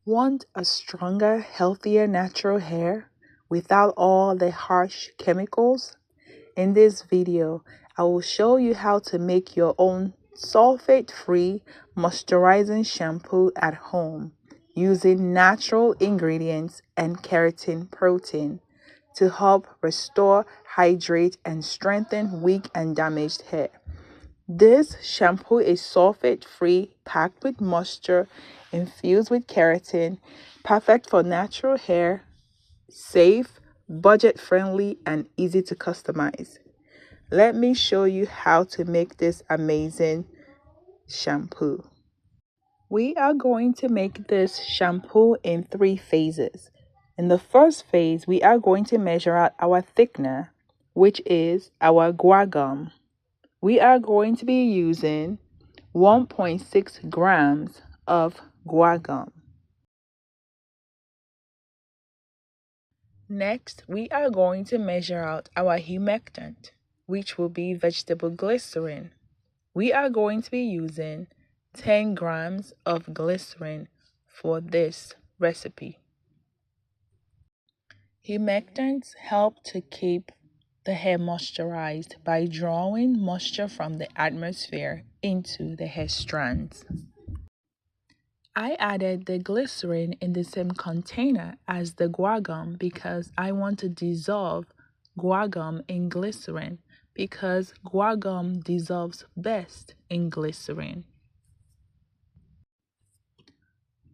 Want a stronger, healthier natural hair without all the harsh chemicals? In this video, I will show you how to make your own sulfate-free moisturizing shampoo at home using natural ingredients and keratin protein to help restore, hydrate, and strengthen weak and damaged hair. This shampoo is sulfate-free, packed with moisture, infused with keratin, perfect for natural hair, safe, budget-friendly, and easy to customize. Let me show you how to make this amazing shampoo. We are going to make this shampoo in 3 phases. In the first phase, we are going to measure out our thickener, which is our guar gum. We are going to be using 1.6 grams of guar gum. Next, we are going to measure out our humectant, which will be vegetable glycerin. We are going to be using 10 grams of glycerin for this recipe. Humectants help to keep the hair moisturized by drawing moisture from the atmosphere into the hair strands. I added the glycerin in the same container as the guar gum because I want to dissolve guar gum in glycerin because guar gum dissolves best in glycerin.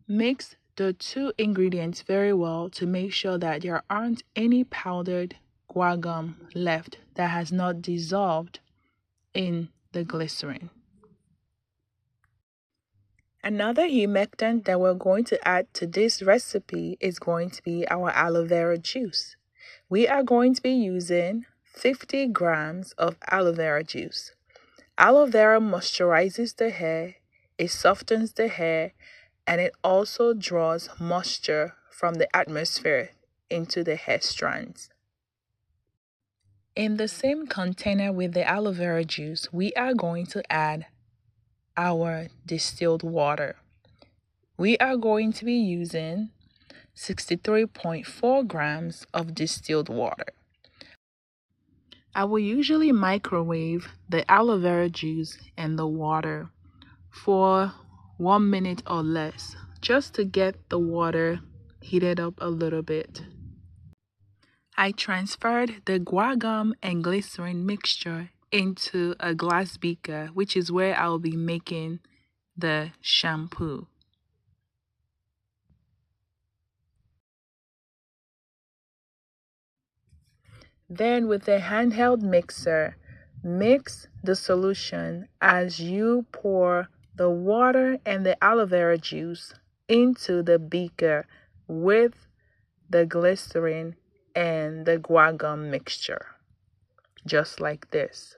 Mix the 2 ingredients very well to make sure that there aren't any powdered guar gum left that has not dissolved in the glycerin. Another humectant that we're going to add to this recipe is going to be our aloe vera juice. We are going to be using 50 grams of aloe vera juice. Aloe vera moisturizes the hair, it softens the hair, and it also draws moisture from the atmosphere into the hair strands. In the same container with the aloe vera juice, we are going to add our distilled water. We are going to be using 63.4 grams of distilled water. I will usually microwave the aloe vera juice and the water for 1 minute or less, just to get the water heated up a little bit. I transferred the guar gum and glycerin mixture into a glass beaker, which is where I'll be making the shampoo. Then with a handheld mixer, mix the solution as you pour the water and the aloe vera juice into the beaker with the glycerin and the guar gum mixture, just like this.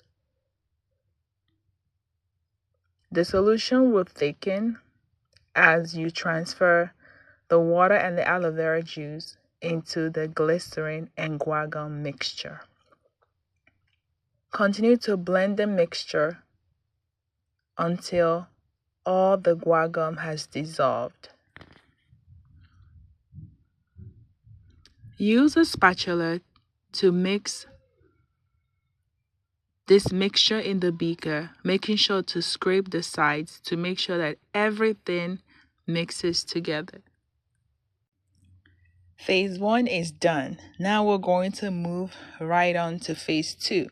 The solution will thicken as you transfer the water and the aloe vera juice into the glycerin and guar gum mixture. Continue to blend the mixture until all the guar gum has dissolved. Use a spatula to mix this mixture in the beaker, making sure to scrape the sides to make sure that everything mixes together. Phase 1 is done. Now we're going to move right on to phase 2.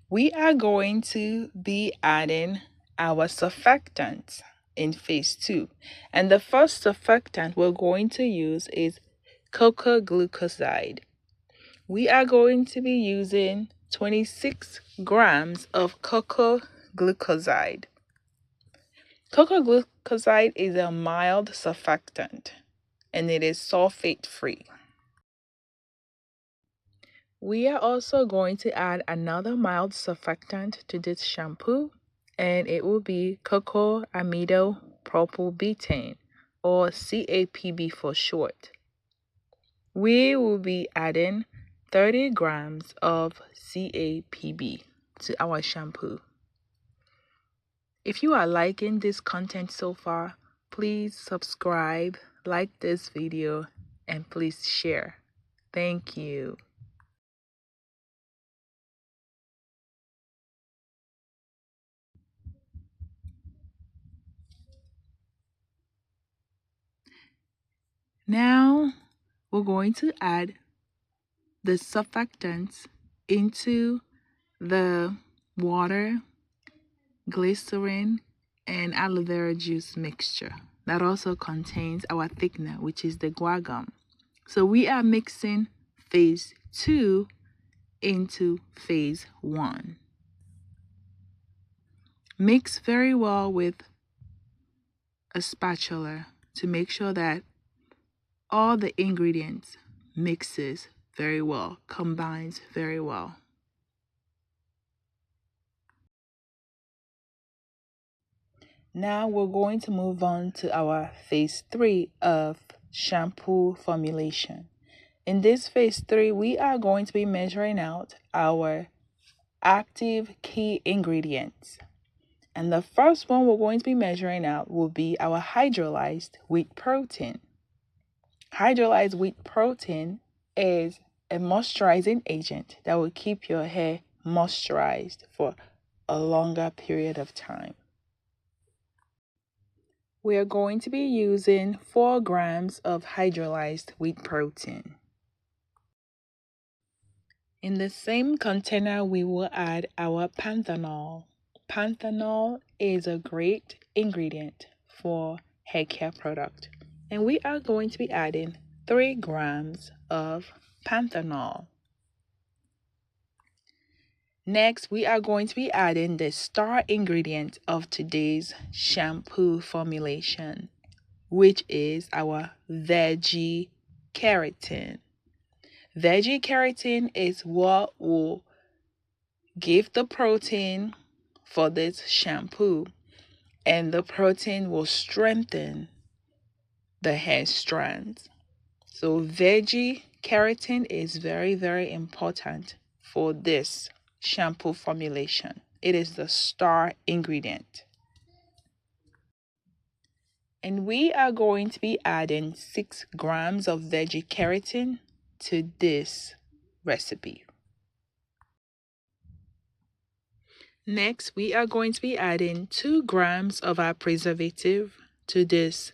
We are going to be adding our surfactants in phase 2. And the first surfactant we're going to use is cocoa glucoside. We are going to be using 26 grams of cocoa glucoside. Cocoa glucoside is a mild surfactant and it is sulfate-free. We are also going to add another mild surfactant to this shampoo, and it will be cocoa amido propylbutane, or CAPB for short. We will be adding 30 grams of CAPB to our shampoo. If you are liking this content so far, Please subscribe, like this video, and please share. Thank you. Now we're going to add the surfactants into the water, glycerin, and aloe vera juice mixture that also contains our thickener, which is the guar gum. So we are mixing phase 2 into phase 1. Mix very well with a spatula to make sure that all the ingredients mixes very well, combines very well. Now we're going to move on to our phase 3 of shampoo formulation. In this phase 3, we are going to be measuring out our active key ingredients. And the first one we're going to be measuring out will be our hydrolyzed wheat protein. Hydrolyzed wheat protein is a moisturizing agent that will keep your hair moisturized for a longer period of time. We are going to be using 4 grams of hydrolyzed wheat protein. In the same container, we will add our panthenol. Panthenol is a great ingredient for hair care product. And we are going to be adding 3 grams of panthenol. Next, we are going to be adding the star ingredient of today's shampoo formulation, which is our veggie keratin. Veggie keratin is what will give the protein for this shampoo, and the protein will strengthen the hair strands. So veggie keratin is very, very important for this shampoo formulation. It is the star ingredient. And we are going to be adding 6 grams of veggie keratin to this recipe. Next, we are going to be adding 2 grams of our preservative to this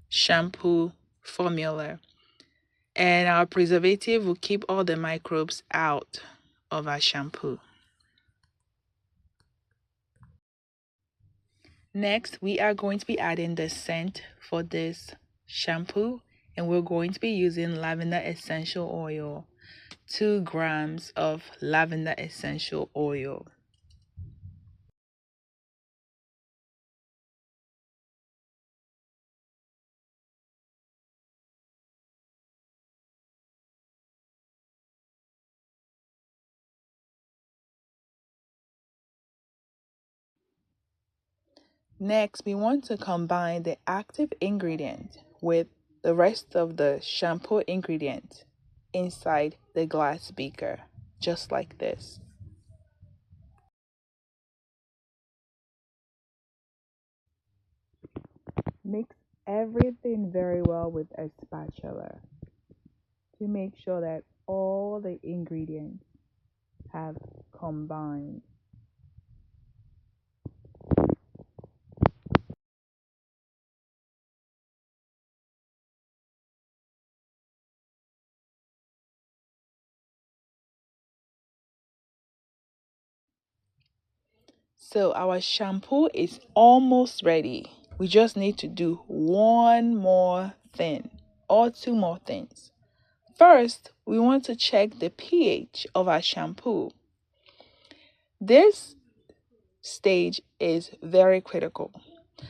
shampoo formula. And our preservative will keep all the microbes out of our shampoo. Next, we are going to be adding the scent for this shampoo, and we're going to be using lavender essential oil, 2 grams of lavender essential oil. Next, we want to combine the active ingredient with the rest of the shampoo ingredient inside the glass beaker, just like this. Mix everything very well with a spatula to make sure that all the ingredients have combined. So our shampoo is almost ready. We just need to do one more thing or 2 more things. First, we want to check the pH of our shampoo. This stage is very critical.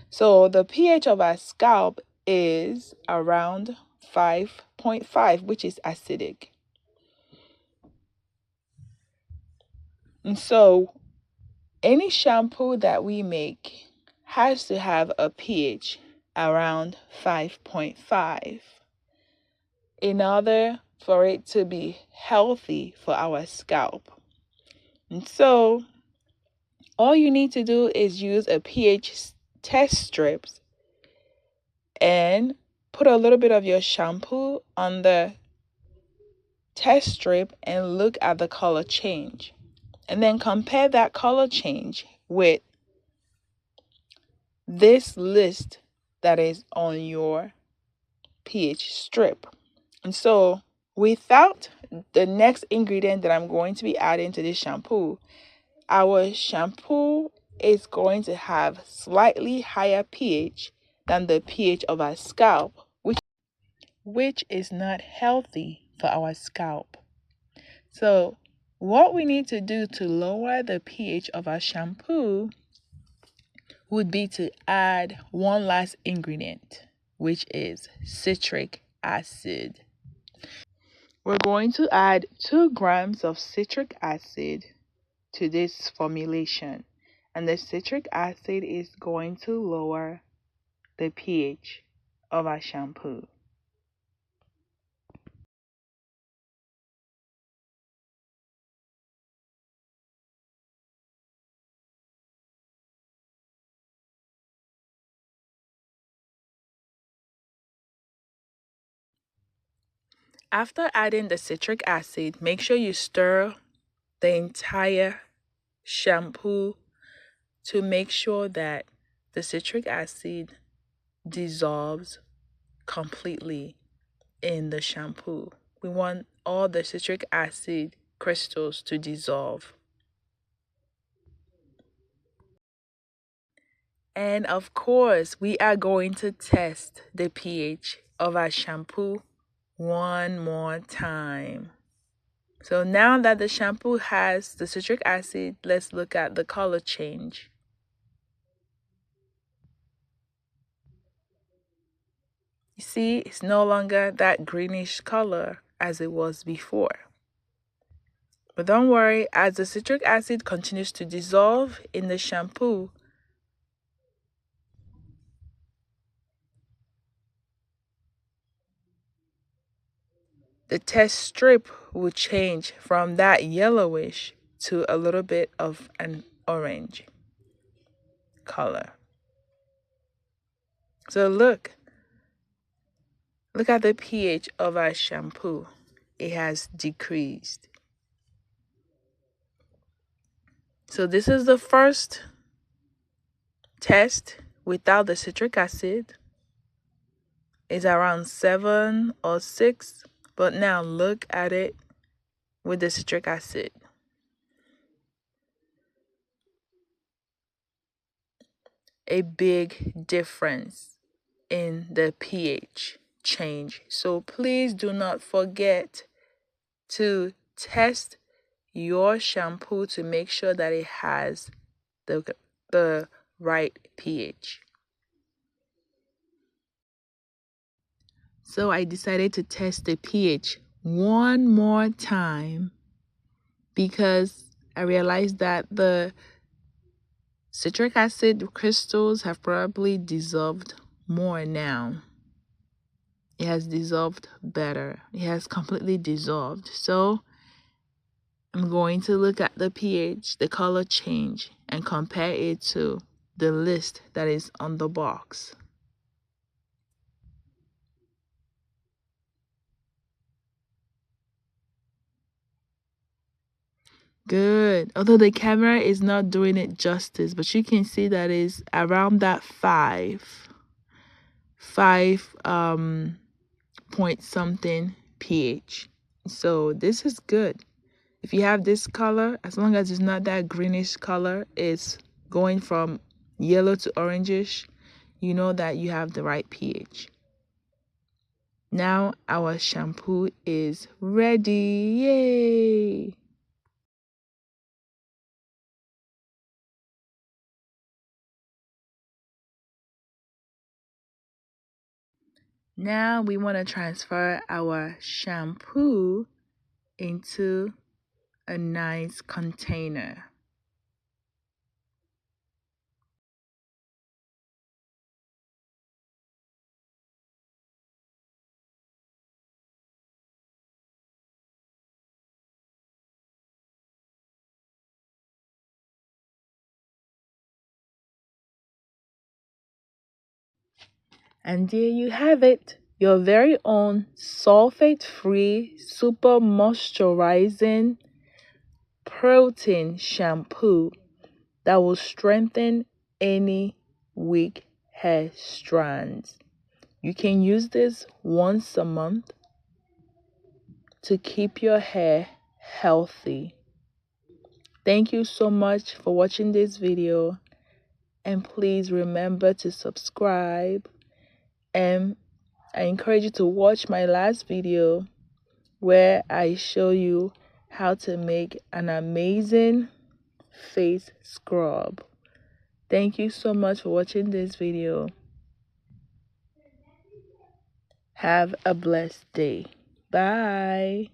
So the pH of our scalp is around 5.5, which is acidic. And so any shampoo that we make has to have a pH around 5.5 in order for it to be healthy for our scalp. And so all you need to do is use a pH test strips and put a little bit of your shampoo on the test strip and look at the color change. And then compare that color change with this list that is on your pH strip. And so without the next ingredient that I'm going to be adding to this shampoo, our shampoo is going to have slightly higher pH than the pH of our scalp, which is not healthy for our scalp. So what we need to do to lower the pH of our shampoo would be to add one last ingredient, which is citric acid. We're going to add 2 grams of citric acid to this formulation, and the citric acid is going to lower the pH of our shampoo. After adding the citric acid, make sure you stir the entire shampoo to make sure that the citric acid dissolves completely in the shampoo. We want all the citric acid crystals to dissolve. And of course, we are going to test the pH of our shampoo one more time. So now that the shampoo has the citric acid, let's look at the color change. You see, it's no longer that greenish color as it was before. But don't worry, as the citric acid continues to dissolve in the shampoo, the test strip will change from that yellowish to a little bit of an orange color. So look at the pH of our shampoo. It has decreased. So this is the first test without the citric acid. It's around 7 or 6, but now look at it with the citric acid. A big difference in the pH change. So please do not forget to test your shampoo to make sure that it has the right pH. So I decided to test the pH one more time because I realized that the citric acid crystals have probably dissolved more now. It has dissolved better. It has completely dissolved. So I'm going to look at the pH, the color change, and compare it to the list that is on the box. Good. Although the camera is not doing it justice, but you can see that is around that 5 point something pH. So this is good. If you have this color, as long as it's not that greenish color, it's going from yellow to orangish, you know that you have the right pH. Now our shampoo is ready. Yay! Now we want to transfer our shampoo into a nice container. And there you have it, your very own sulfate-free, super moisturizing protein shampoo that will strengthen any weak hair strands. You can use this once a month to keep your hair healthy. Thank you so much for watching this video, and please remember to subscribe, and I encourage you to watch my last video where I show you how to make an amazing face scrub. Thank you so much for watching this video. Have a blessed day. Bye.